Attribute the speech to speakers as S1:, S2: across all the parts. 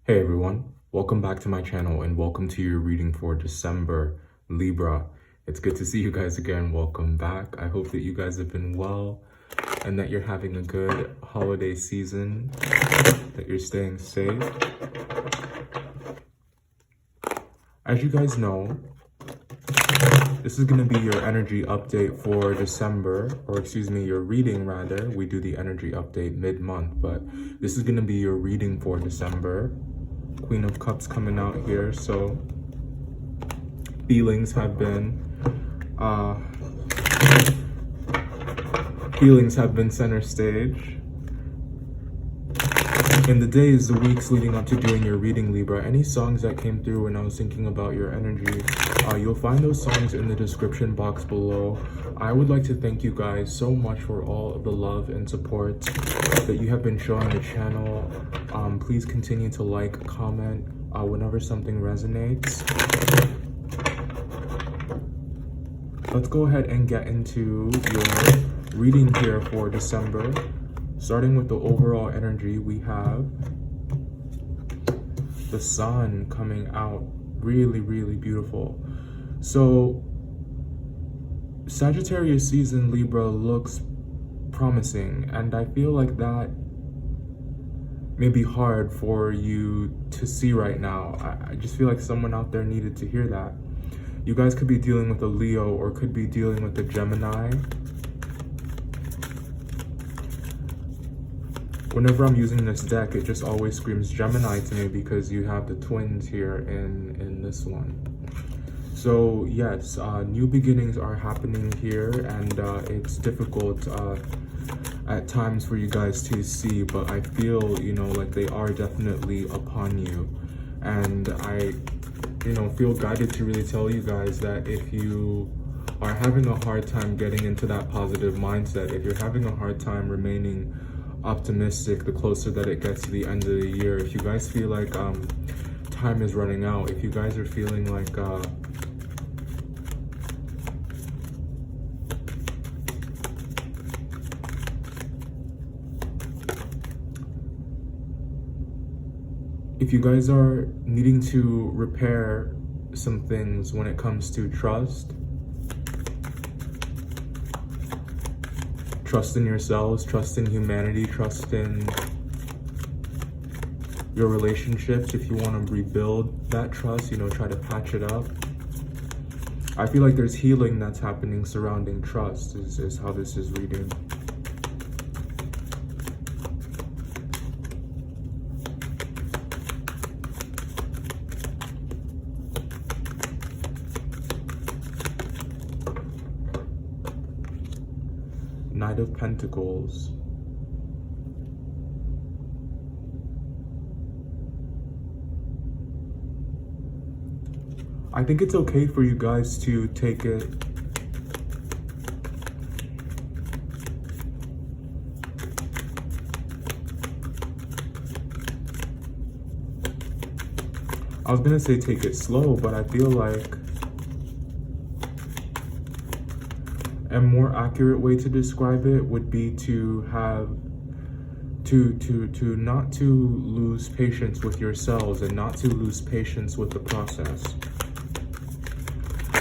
S1: Hey everyone, welcome back to my channel and welcome to your reading for December, Libra. It's good to see you guys again. Welcome back. I hope that you guys have been well and that you're having a good holiday season, that you're staying safe. As you guys know, this is going to be your energy update for December, or excuse me, your reading rather. We do the energy update mid-month, but this is going to be your reading for December. Queen of Cups coming out here, so feelings have been center stage. In the days, the weeks leading up to doing your reading, Libra, any songs that came through when I was thinking about your energy, you'll find those songs in the description box below. I would like to thank you guys so much for all of the love and support that you have been showing the channel. Please continue to like, comment whenever something resonates. Let's go ahead and get into your reading here for December. Starting with the overall energy, we have the sun coming out really, really beautiful. So Sagittarius season, Libra, looks promising, and I feel like that may be hard for you to see right now. I just feel like someone out there needed to hear that. You guys could be dealing with a Leo or could be dealing with a Gemini. Whenever I'm using this deck, it just always screams Gemini to me because you have the twins here in this one. So yes, new beginnings are happening here, and it's difficult at times for you guys to see, but I feel, like they are definitely upon you. And I, feel guided to really tell you guys that if you are having a hard time getting into that positive mindset, if you're having a hard time remaining optimistic the closer that it gets to the end of the year, if you guys feel like time is running out, if you guys are feeling like if you guys are needing to repair some things when it comes to trust in yourselves, trust in humanity, trust in your relationships. If you want to rebuild that trust, try to patch it up. I feel like there's healing that's happening surrounding trust is how this is reading. Knight of Pentacles. I think it's okay for you guys to take it I was gonna say take it slow, but I feel like a more accurate way to describe it would be to have not to lose patience with yourselves and not to lose patience with the process.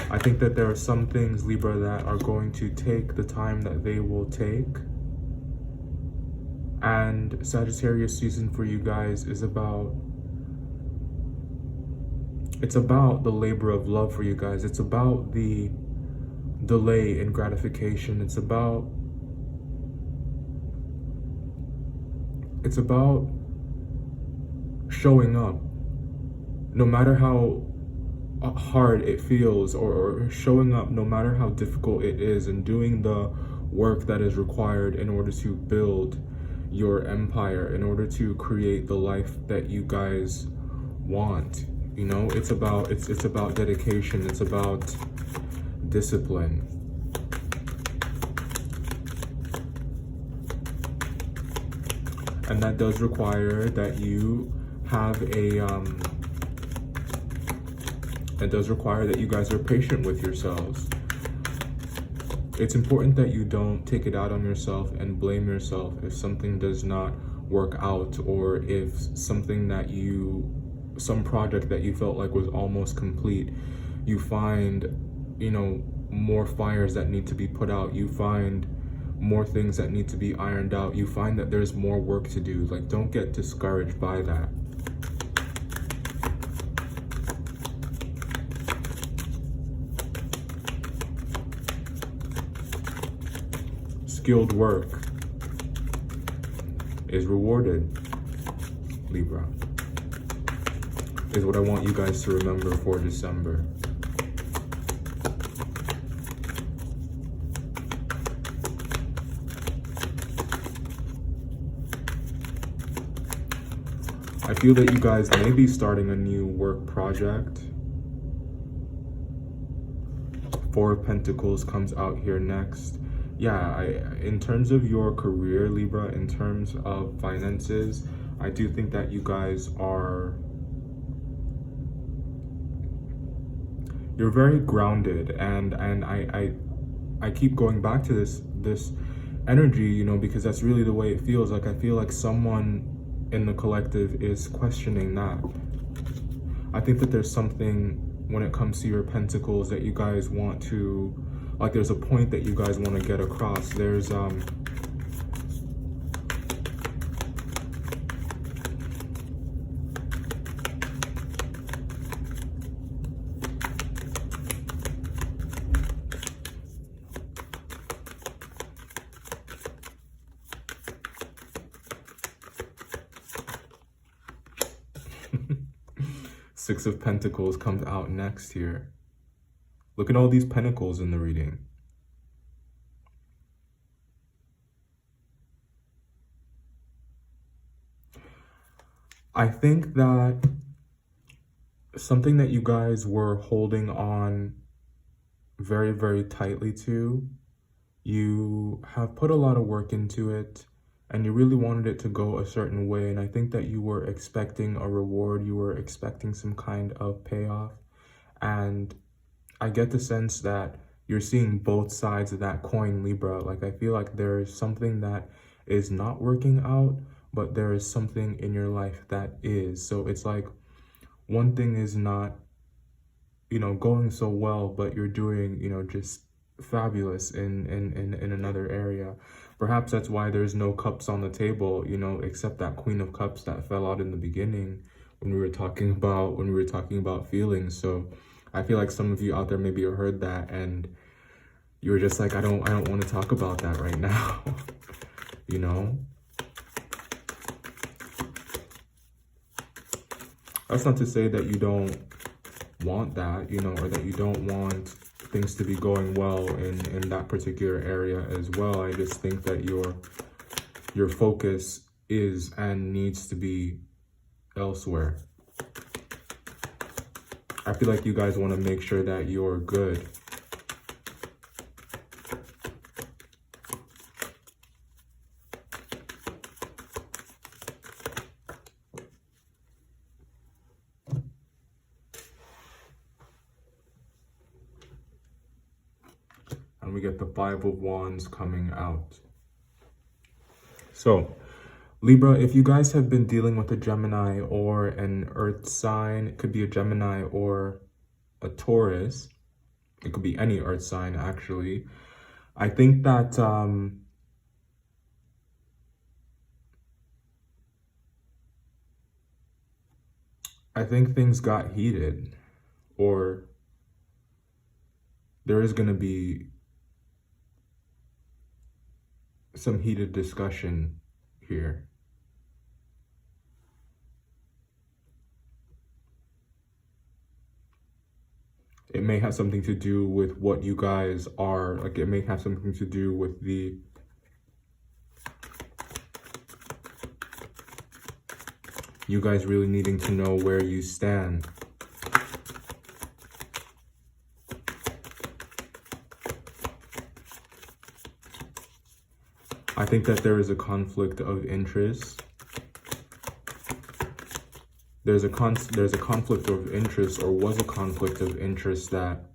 S1: I think that there are some things, Libra, that are going to take the time that they will take. And Sagittarius season for you guys is about the labor of love for you guys. It's about the delay in gratification. It's about showing up no matter how hard it feels, or showing up no matter how difficult it is, and doing the work that is required in order to build your empire, in order to create the life that you guys want. It's about dedication. It's about discipline. And that does require that you have it does require that you guys are patient with yourselves. It's important that you don't take it out on yourself and blame yourself if something does not work out, or if something that some project that you felt like was almost complete, you find, more fires that need to be put out, you find more things that need to be ironed out, you find that there's more work to do. Like, don't get discouraged by that. Skilled work is rewarded, Libra, is what I want you guys to remember for December. I feel that you guys may be starting a new work project. Four of Pentacles comes out here next. Yeah, in terms of your career, Libra, in terms of finances, I do think that you guys you're very grounded, and I keep going back to this energy, because that's really the way it feels. Like, I feel like someone in the collective is questioning that. I think that there's something when it comes to your pentacles that you guys want to, like, there's a point that you guys want to get across. There's Six of Pentacles comes out next here. Look at all these pentacles in the reading. I think that something that you guys were holding on very, very tightly to, you have put a lot of work into it, and you really wanted it to go a certain way. And I think that you were expecting a reward. You were expecting some kind of payoff. And I get the sense that you're seeing both sides of that coin, Libra. Like, I feel like there is something that is not working out, but there is something in your life that is. So it's like one thing is not, going so well, but you're doing, just fabulous in another area. Perhaps that's why there's no cups on the table, except that Queen of Cups that fell out in the beginning when we were talking about feelings. So I feel like some of you out there maybe have heard that and you were just like, I don't want to talk about that right now. That's not to say that you don't want that, or that you don't want things to be going well in that particular area as well. I just think that your focus is and needs to be elsewhere. I feel like you guys want to make sure that you're good. And we get the Five of Wands coming out. So, Libra, if you guys have been dealing with a Gemini or an Earth sign, it could be a Gemini or a Taurus. It could be any Earth sign, actually. I think that I think things got heated, or there is going to be some heated discussion here. It may have something to do with what you guys are, like it may have something to do with you guys really needing to know where you stand. I think that there is a conflict of interest. There's a conflict of interest, or was a conflict of interest, that,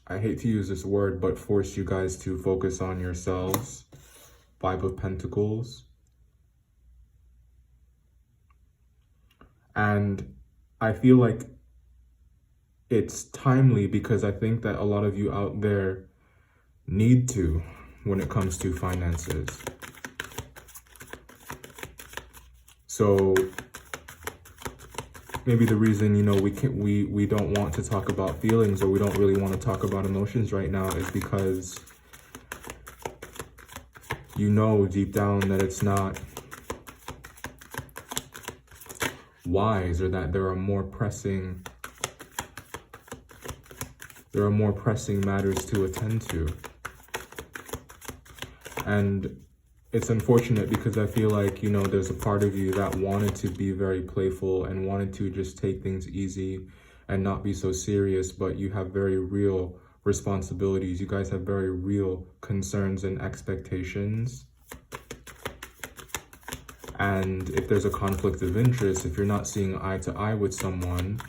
S1: I hate to use this word, but forced you guys to focus on yourselves Five of Pentacles. And I feel like it's timely because I think that a lot of you out there need to when it comes to finances. So maybe the reason, you know, we don't want to talk about feelings, or we don't really want to talk about emotions right now, is because you know deep down that it's not wise, or that there are more pressing matters to attend to. And it's unfortunate because I feel like, you know, there's a part of you that wanted to be very playful and wanted to just take things easy and not be so serious, but you have very real responsibilities. You guys have very real concerns and expectations. And if there's a conflict of interest, if you're not seeing eye to eye with someone,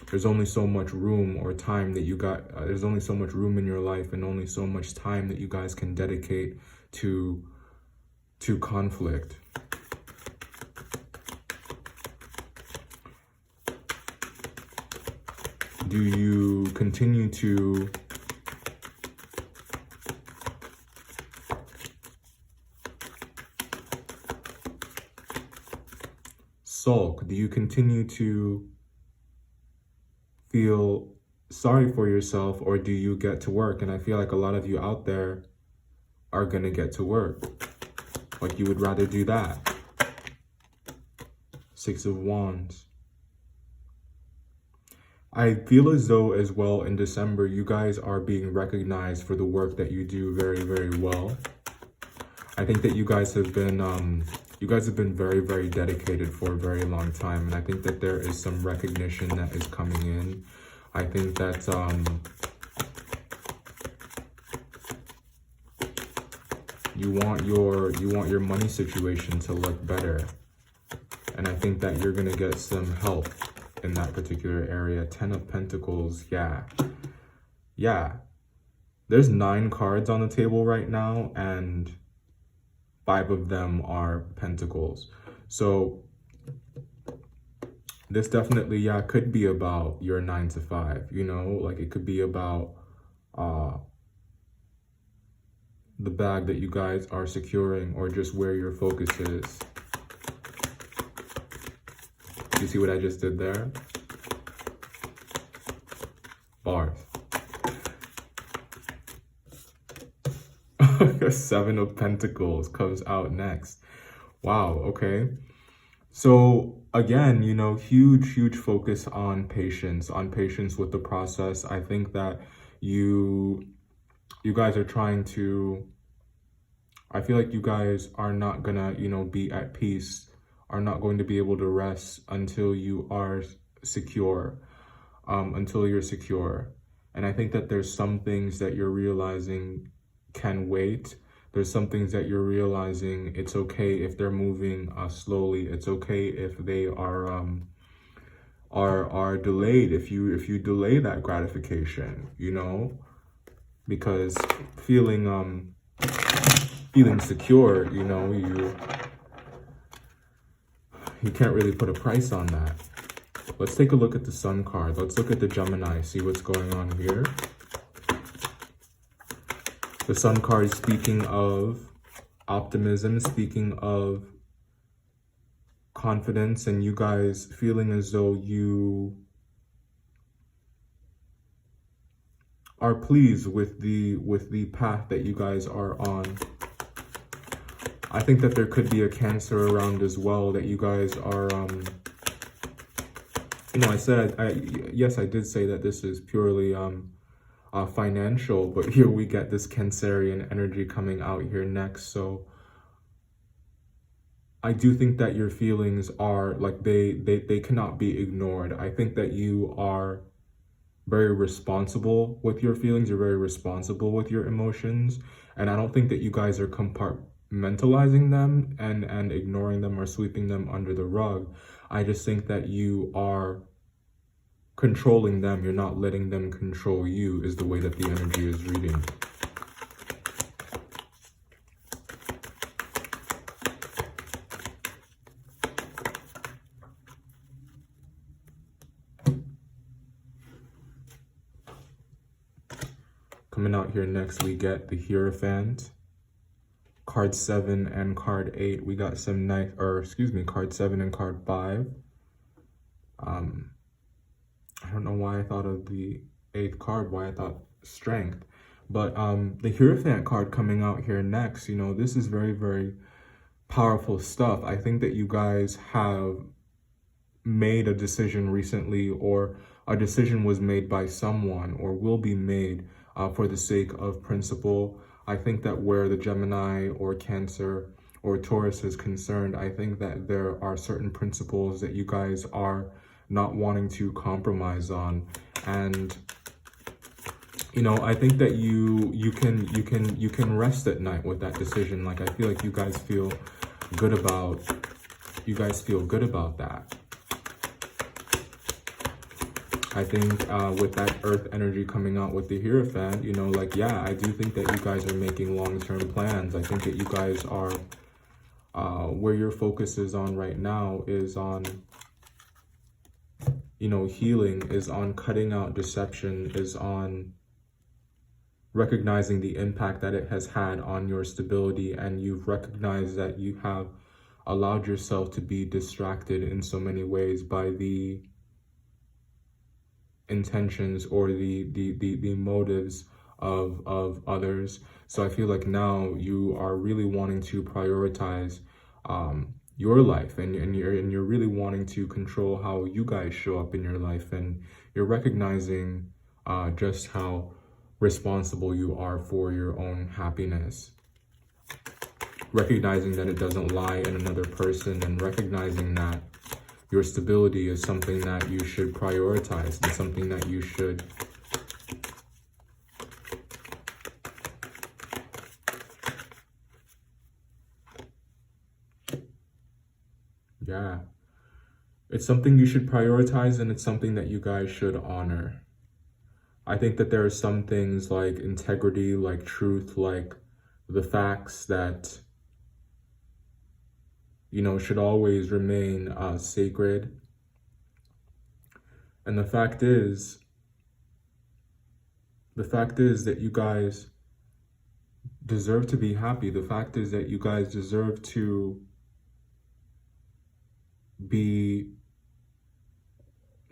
S1: there's only so much room or time that you got, there's only so much room in your life and only so much time that you guys can dedicate to conflict. Do you continue to sulk? Do you continue to feel sorry for yourself, or do you get to work? And I feel like a lot of you out there are gonna get to work. Like you would rather do that. Six of Wands. I feel as though as well in December, you guys are being recognized for the work that you do very, very well. I think that you guys have been very, very dedicated for a very long time. And I think that there is some recognition that is coming in. I think that you want your money situation to look better. And I think that you're gonna get some help in that particular area. 10 of Pentacles, yeah. There's 9 cards on the table right now, and 5 of them are Pentacles. So this definitely, yeah, could be about your 9 to 5, you know, like it could be about the bag that you guys are securing, or just where your focus is. You see what I just did there? Bars. 7 of Pentacles comes out next. Wow, okay. So again, you know, huge focus on patience with the process. I think that you guys are trying to, I feel like you guys are not gonna, you know, be at peace, are not going to be able to rest until you are secure, until you're secure. And I think that there's some things that you're realizing can wait. There's some things that you're realizing it's okay if they're moving slowly. It's okay if they are delayed, if you delay that gratification, you know, because feeling secure, you know, you can't really put a price on that. Let's take a look at the Sun card. Let's look at the Gemini, see what's going on here. The Sun card is speaking of optimism, speaking of confidence, and you guys feeling as though you are pleased with the path that you guys are on. I think that there could be a Cancer around as well, that you guys are, you know, yes, I did say that this is purely financial, but here we get this Cancerian energy coming out here next. So I do think that your feelings are like, they cannot be ignored. I think that you are very responsible with your feelings. You're very responsible with your emotions. And I don't think that you guys are compartmentalizing them and ignoring them or sweeping them under the rug. I just think that you are controlling them. You're not letting them control you, is the way that the energy is reading. coming out here next, we get the Hierophant, card 7 and card 8. We got some nice, or excuse me, card 7 and card 5. I don't know why I thought of the 8th card, why I thought Strength. But the Hierophant card coming out here next, you know, this is very, very powerful stuff. I think that you guys have made a decision recently, or a decision was made by someone or will be made for the sake of principle. I think that where the Gemini or Cancer or Taurus is concerned, I think that there are certain principles that you guys are not wanting to compromise on. And you know, I think that you can rest at night with that decision. Like, I feel like you guys feel good about that. I think with that Earth energy coming out with the Hierophant, you know, like, yeah, I do think that you guys are making long-term plans. I think that you guys are, where your focus is on right now is on, you know, healing, is on cutting out deception, is on recognizing the impact that it has had on your stability. And you've recognized that you have allowed yourself to be distracted in so many ways by the intentions or the motives of others. So I feel like now you are really wanting to prioritize your life, and you're really wanting to control how you guys show up in your life, and you're recognizing just how responsible you are for your own happiness, recognizing that it doesn't lie in another person, and recognizing that your stability is something that you should prioritize and something that you should it's something you should prioritize, and it's something that you guys should honor. I think that there are some things like integrity, like truth, like the facts that, you know, should always remain sacred. And the fact is that you guys deserve to be happy. The fact is that you guys deserve to be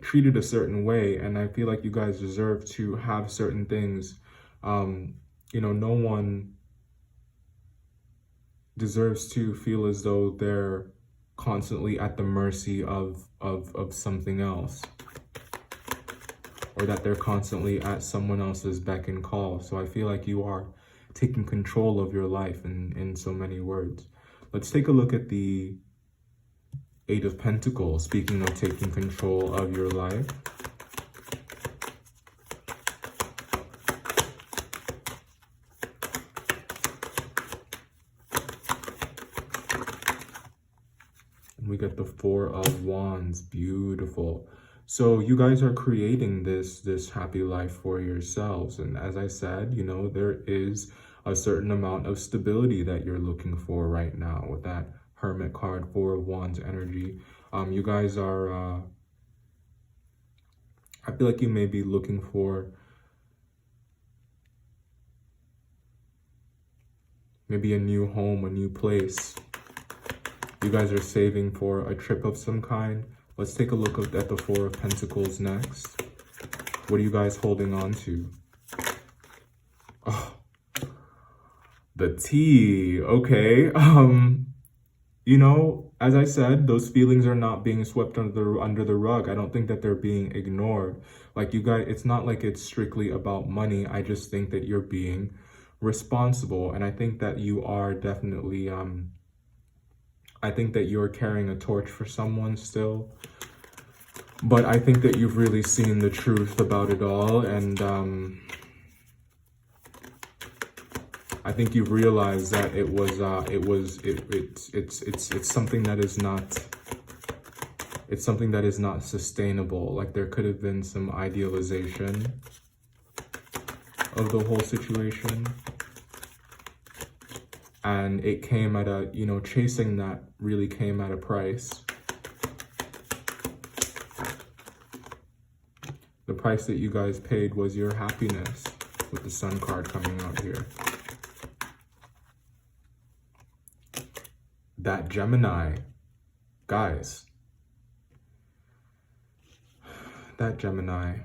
S1: treated a certain way, and I feel like you guys deserve to have certain things. You know, no one deserves to feel as though they're constantly at the mercy of something else, or that they're constantly at someone else's beck and call. So I feel like you are taking control of your life in so many words. Let's take a look at the 8 of Pentacles, speaking of taking control of your life. And we get the 4 of Wands. Beautiful. So you guys are creating this happy life for yourselves. And as I said, you know, there is a certain amount of stability that you're looking for right now with that Hermit card, 4 of Wands energy. You guys are, I feel like you may be looking for maybe a new home, a new place. You guys are saving for a trip of some kind. Let's take a look at the 4 of Pentacles next. What are you guys holding on to? Oh, the tea. Okay. You know, as I said, those feelings are not being swept under the rug. I don't think that they're being ignored. Like, you guys, it's not like it's strictly about money. I just think that you're being responsible. And I think that you are definitely, I think that you're carrying a torch for someone still. But I think that you've really seen the truth about it all. And I think you've realized that it's something that is not, it's something that is not sustainable. Like, there could have been some idealization of the whole situation, and it came at a, you know, chasing that really came at a price. The price that you guys paid was your happiness. with the Sun card coming out here. That Gemini, guys, that Gemini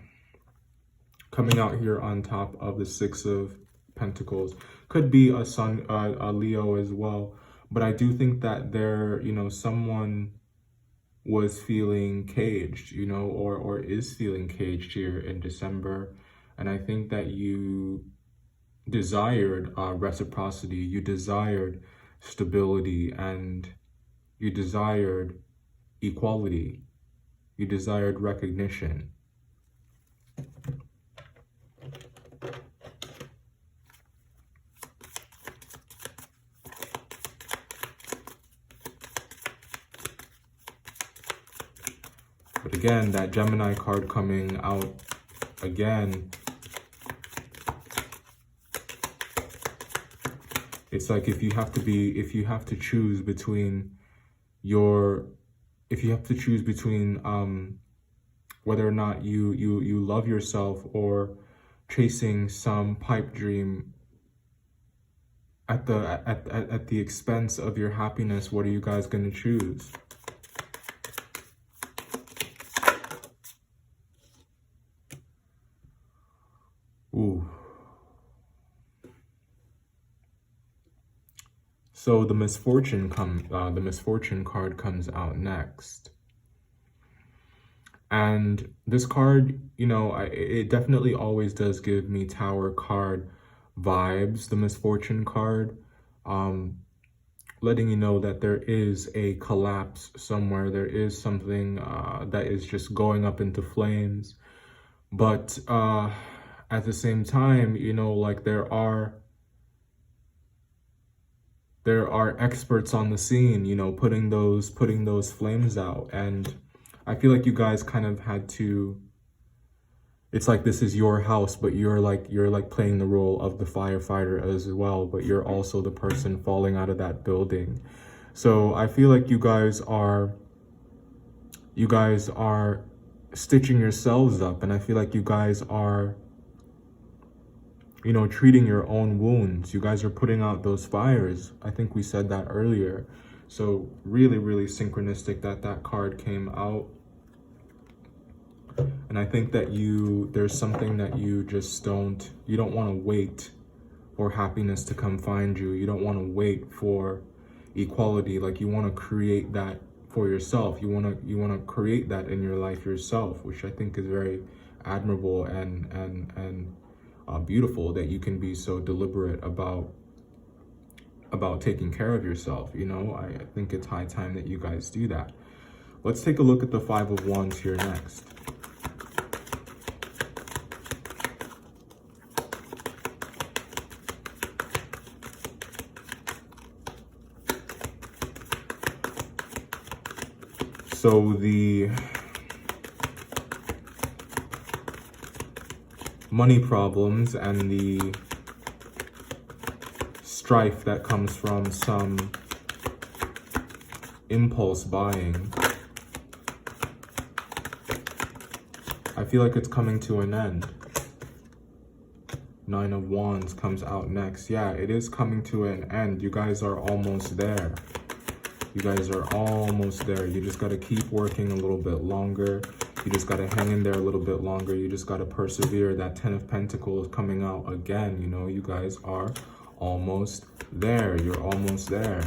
S1: coming out here on top of the Six of Pentacles. Could be a Sun, a Leo as well. But I do think that there, you know, someone was feeling caged, you know, or is feeling caged here in December. And I think that you desired reciprocity, you desired stability, and you desired equality, you desired recognition. But again, that Gemini card coming out again, it's like if you have to choose between whether or not you love yourself or chasing some pipe dream at the expense of your happiness, what are you guys going to choose? Ooh. So the misfortune card comes out next. And this card, you know, it definitely always does give me Tower card vibes, the misfortune card, letting you know that there is a collapse somewhere. There is something that is just going up into flames. But at the same time, you know, like there are experts on the scene, you know, putting those flames out. And I feel like you guys kind of had to, it's like this is your house, but you're like playing the role of the firefighter as well, but you're also the person falling out of that building. So I feel like you guys are stitching yourselves up, and I feel like you guys are, you know, treating your own wounds. You guys are putting out those fires. I think we said that earlier. So really, really synchronistic that card came out. And I think that there's something that you don't want to wait for happiness to come find you. You don't want to wait for equality. Like, you want to create that for yourself. You want to create that in your life yourself, which I think is very admirable and beautiful, that you can be so deliberate about taking care of yourself. You know, I think it's high time that you guys do that. Let's take a look at the Five of Wands here next. So the money problems and the strife that comes from some impulse buying, I feel like it's coming to an end. Nine of Wands comes out next. Yeah, it is coming to an end. You guys are almost there. You guys are almost there. You just got to keep working a little bit longer. You just got to hang in there a little bit longer. You just got to persevere. That Ten of Pentacles coming out again. You know, you guys are almost there. You're almost there.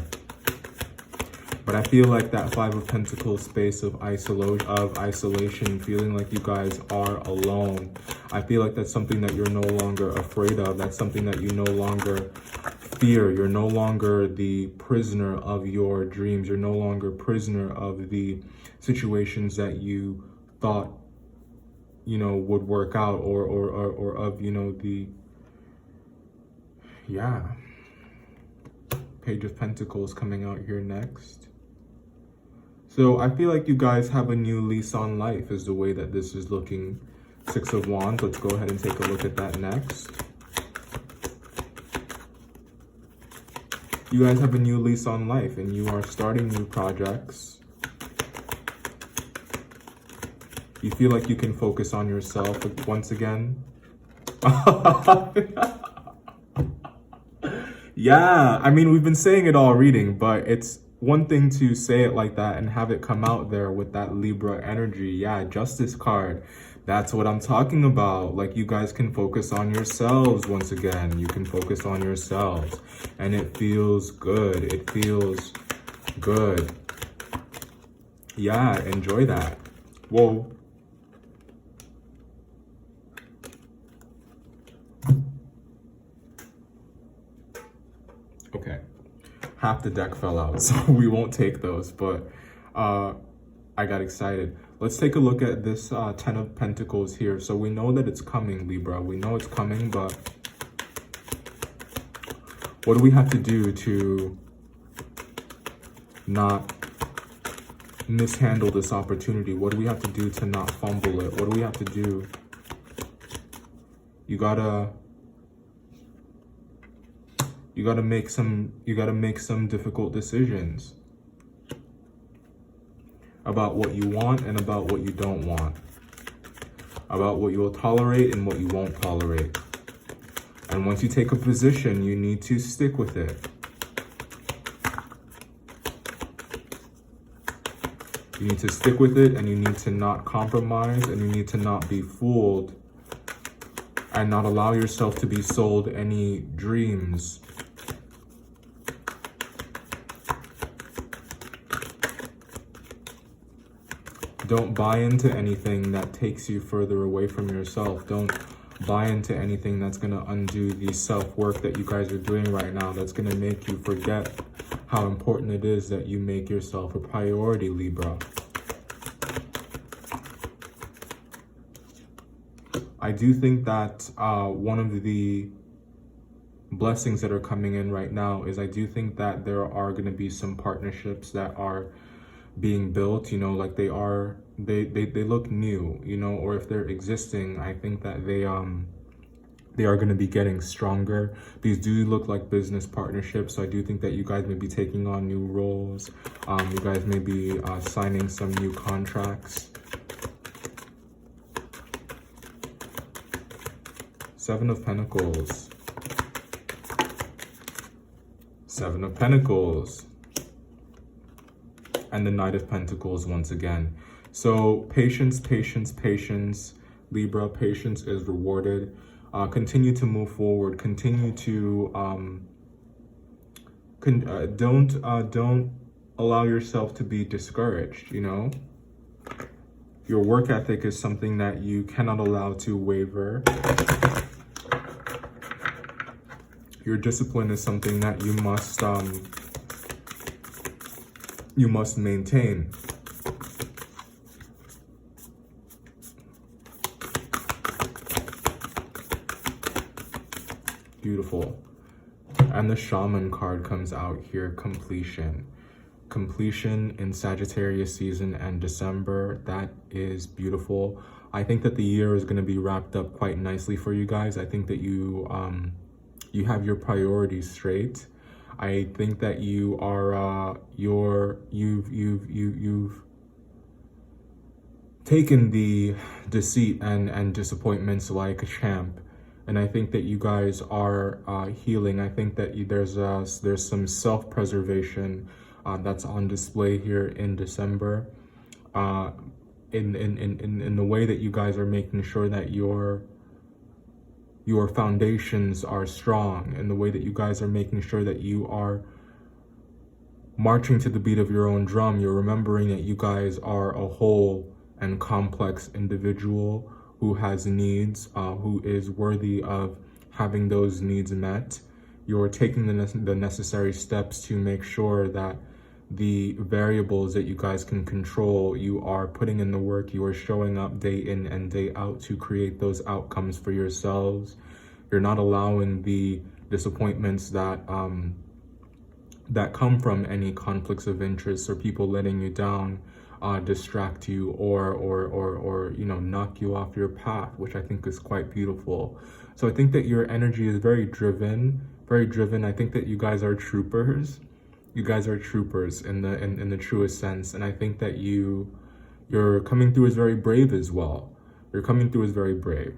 S1: But I feel like that Five of Pentacles space of isolation, feeling like you guys are alone. I feel like that's something that you're no longer afraid of. That's something that you no longer fear. You're no longer the prisoner of your dreams. You're no longer prisoner of the situations that you thought, you know, would work out, or of, you know, Page of Pentacles coming out here next. So I feel like you guys have a new lease on life is the way that this is looking. Six of Wands. Let's go ahead and take a look at that next. You guys have a new lease on life, and you are starting new projects. You feel like you can focus on yourself once again. Yeah, I mean, we've been saying it all reading, but it's one thing to say it like that and have it come out there with that Libra energy. Yeah, Justice card. That's what I'm talking about. Like, you guys can focus on yourselves once again. You can focus on yourselves. And it feels good. It feels good. Yeah, enjoy that. Whoa. Okay. Half the deck fell out, so we won't take those, but I got excited. Let's take a look at this Ten of Pentacles here. So we know that it's coming, Libra. We know it's coming, but what do we have to do to not mishandle this opportunity? What do we have to do to not fumble it? What do we have to do? You gotta make some difficult decisions about what you want and about what you don't want, about what you will tolerate and what you won't tolerate. And once you take a position, you need to stick with it. You need to stick with it, and you need to not compromise, and you need to not be fooled and not allow yourself to be sold any dreams. Don't buy into anything that takes you further away from yourself. Don't buy into anything that's going to undo the self-work that you guys are doing right now. That's going to make you forget how important it is that you make yourself a priority, Libra. I do think that one of the blessings that are coming in right now is I do think that there are going to be some partnerships that are being built, you know, like they look new, you know, or if they're existing, I think that they are going to be getting stronger. These do look like business partnerships, so I do think that you guys may be taking on new roles. You guys may be signing some new contracts. Seven of Pentacles. Seven of Pentacles. And the Knight of Pentacles once again. So patience, patience, patience. Libra, patience is rewarded. Continue to move forward. Continue to don't allow yourself to be discouraged, you know? Your work ethic is something that you cannot allow to waver. Your discipline is something that you must maintain. Beautiful. And the Shaman card comes out here, completion. Completion in Sagittarius season and December. That is beautiful. I think that the year is going to be wrapped up quite nicely for you guys. I think that you have your priorities straight. I think that you are you've taken the deceit and disappointments like a champ, and I think that you guys are healing. I think that there's some self-preservation that's on display here in December, in the way that you guys are making sure that your foundations are strong, and the way that you guys are making sure that you are marching to the beat of your own drum. You're remembering that you guys are a whole and complex individual who has needs, who is worthy of having those needs met. You're taking the necessary steps to make sure that the variables that you guys can control, you are putting in the work, you are showing up day in and day out to create those outcomes for yourselves. You're not allowing the disappointments that that come from any conflicts of interest or people letting you down distract you or you know, knock you off your path, which I think is quite beautiful. So I think that your energy is very driven. I think that you guys are troopers. You guys are troopers in the truest sense, and I think that you're coming through as very brave as well. You're coming through as very brave.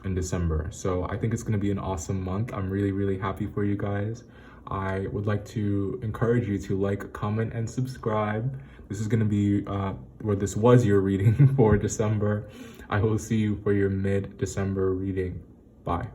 S1: in December. So I think it's going to be an awesome month. I'm really, really happy for you guys. I would like to encourage you to like, comment, and subscribe. This is going to be, this was your reading for December. I will see you for your mid-December reading. Bye.